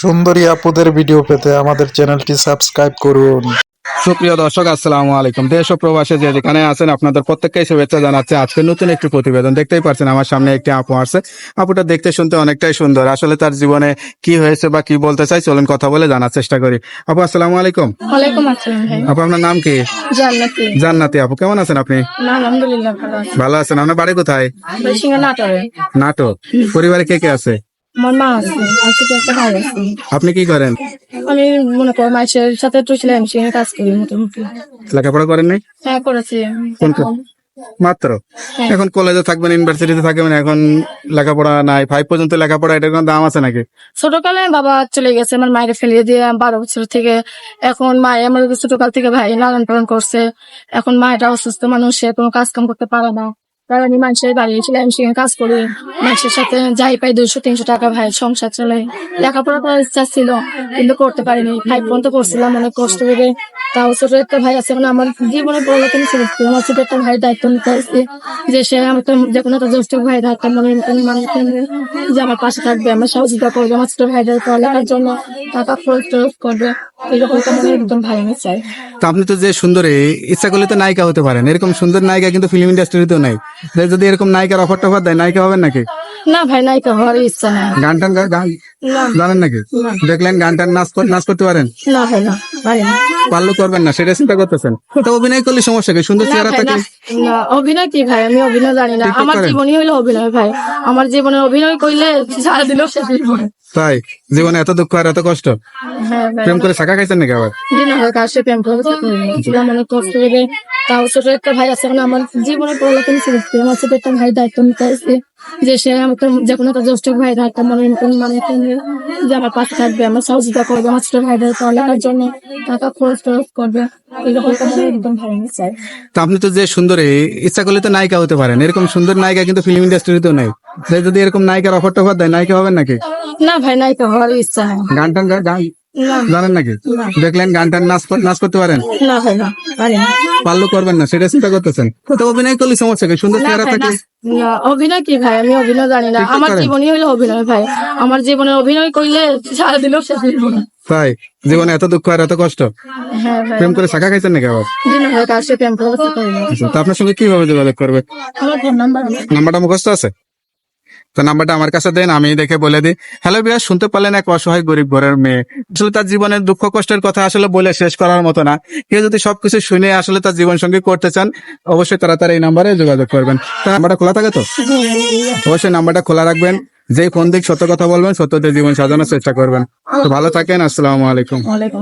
সুন্দরী আপুদের ভিডিও পেতে আমাদের চ্যানেলটি সাবস্ক্রাইব করুন। সুপ্রিয় দর্শক, আসসালামু আলাইকুম। দেশ ও প্রবাসে যে যেখানে আছেন আপনাদের প্রত্যেককে শুভেচ্ছা জানাচ্ছে। আজকে নতুন একটি প্রতিবেদন দেখতেই পাচ্ছেন, আমার সামনে একটি আপু আসছে। আপুটা দেখতে শুনতে অনেকটাই সুন্দর। আসলে তার জীবনে কি হয়েছে বা কি বলতে চাই, চলুন কথা বলে জানার চেষ্টা করি। আপু আসসালামু আলাইকুম। ওয়ালাইকুম আসসালাম ভাই। আপু আপনার নাম কি? জান্নাতি। জান্নাতি আপু, কেমন আছেন আপনি? না, আলহামদুলিল্লাহ ভালো আছি। ভালো আছেন? আপনার বাড়ি কোথায়? সিংহ নাটোরে। নাটক। পরিবারে কে কে আছে? আমার মা আছে, আছে তো একটা ভাই আছে। আপনি কি করেন? আমি মনে করো মাসের সাথে একটু সেলাই মেশিনে কাজ করি মোটামুটি। লেখাপড়া করেন নাই? হ্যাঁ করেছি। কোন এখন মাত্র? হ্যাঁ। এখন কলেজে থাকবেন, ইউনিভার্সিটিতে থাকবেন, এখন লেখাপড়া নাই। 5 পর্যন্ত লেখাপড়া, এটার কোনো দাম আছে নাকি? ছোটকালে বাবা চলে গেছে, আমার মায়ের ফেলিয়ে দিয়ে 12 বছর থেকে। এখন মা আমার ছোটকাল থেকে ভাই লালন পালন করছে। এখন মায়েরা অসুস্থ মানুষ, সে কোনো কাজ কাম করতে পারে না। তার আমি মানুষের বাড়ি সেলাই মেশিনে কাজ করি, মানুষের সাথে যাই পাই 200-300 টাকা ভাই সংসার চলে। লেখাপড়া করার ইচ্ছা ছিল কিন্তু করতে পারিনি। 5 পর্যন্ত করছিলাম অনেক কষ্ট করে। তাও ছোট একটা ভাই আছে, মানে আমার জীবনে বড় কোনো ছিল না। আমার ছোট একটা ভাই দায়িত্ব নিতে হয়েছে যে সে আমার যে কোনো একটা জ্যেষ্ঠ ভাই দায়িত্ব মানুষ যে আমার পাশে থাকবে, আমার সহযোগিতা করবে, আমার ছোট ভাইদের পড়ালেখার জন্য টাকা খরচ করবে। এরকম তো মনে একদম ভাই আমি চাই। তো আপনি তো যে সুন্দরী, ইচ্ছা করলে তো নায়িকা হতে পারেন। এরকম সুন্দর নায়িকা কিন্তু ফিল্ম ইন্ডাস্ট্রিতেও নাই। যদি এরকম নায়িকার অফার টফার দেয়, নায়িকা হবেন নাকি? না ভাই, নায়িকা হওয়ার ইচ্ছা নাই। গান টান গান না জানেন নাকি? দেখলেন গান টান নাচ করতে পারেন? না ভাই, না পারি না। পারলেও করবেন না, সেটা চিন্তা করতেছেন? তো অভিনয় করলে সমস্যা কি? সুন্দর না চেহারা ভাই, থাকলে। না অভিনয় কি ভাই, আমি অভিনয় জানি না। টিকটক আমার করেন? জীবনই হইলো অভিনয় ভাই। আমার জীবনে অভিনয় করলে সারাদিনও শেষ হইব। তাই? জীবনে এত দুঃখ আর এত কষ্ট? হ্যাঁ ভাই, প্রেম করে শাখা খাইছেন নাকি আবার? দিন হয় কার সাথে প্রেম করেছিলাম অনেক কষ্ট করে। তাও ছোট একটা ভাই আছে, মানে আমার জীবনে পড়ালেখা ছিল। আমার ছোট একটা ভাই দায়িত্ব নিতে হয়েছে যে সে আমাকে যে কোনো একটা জ্যেষ্ঠ ভাই দায়িত্ব মানে যে আমার পাশে থাকবে, আমার সহযোগিতা করবে, আমার ছোট ভাইদের পড়ালেখার জন্য টাকা খরচ করবে। এরকম তো মনে একদম ভাই আমি চাই। তো আপনি তো যে সুন্দরী, ইচ্ছা করলে তো নায়িকা হতে পারেন। এরকম সুন্দর নায়িকা কিন্তু ফিল্ম ইন্ডাস্ট্রিতেও নাই। যদি এরকম নায়িকার অফার টফার দেয়, নায়িকা হবেন নাকি? না ভাই, নায়িকা হওয়ার ইচ্ছা নাই। গান টান গান না জানেন নাকি? দেখলেন গান টান নাচ করতে পারেন? না ভাই, না পারি না। পারলেও করবেন না, সেটা চিন্তা করতেছেন? তো অভিনয় করলে সমস্যা কি? সুন্দর না চেহারা ভাই, না, থাকলে। না, অভিনয় কি ভাই, আমি অভিনয় জানি না। টিকটক আমার করেন? জীবনই হইলো অভিনয় ভাই। আমার জীবনে অভিনয় করলে সারাদিনও শেষ হইব না। তাই? জীবনে এত দুঃখ আর এত কষ্ট? হ্যাঁ ভাই, প্রেম করে শাখা খাইছেন নাকি আবার? দিন হয় কার সাথে প্রেম করতে পারি না। আচ্ছা, তো আপনার সঙ্গে কিভাবে যোগাযোগ করবে? আমার ফোন নাম্বার নাম্বারটা মুখস্থ আছে? তো নাম্বারটা আমার কাছে দেন, আমি দেখে বলে দিই। হ্যালো বিয়ার, শুনতে পারলেন এক অসহায় গরিব ঘরের মেয়ে। আসলে তার জীবনের দুঃখ কষ্টের কথা আসলে বলে শেষ করার মতো না। কেউ যদি সবকিছু শুনে আসলে তার জীবন সঙ্গী করতে চান, অবশ্যই তাড়াতাড়ি এই নাম্বারে যোগাযোগ করবেন। তো নাম্বারটা খোলা থাকে তো? অবশ্যই নাম্বারটা খোলা রাখবেন। যেই ফোন দিক সত্য কথা বলবেন, সত্যতে জীবন সাজানোর চেষ্টা করবেন। তো ভালো থাকেন, আসসালামু আলাইকুম। ওয়ালাইকুম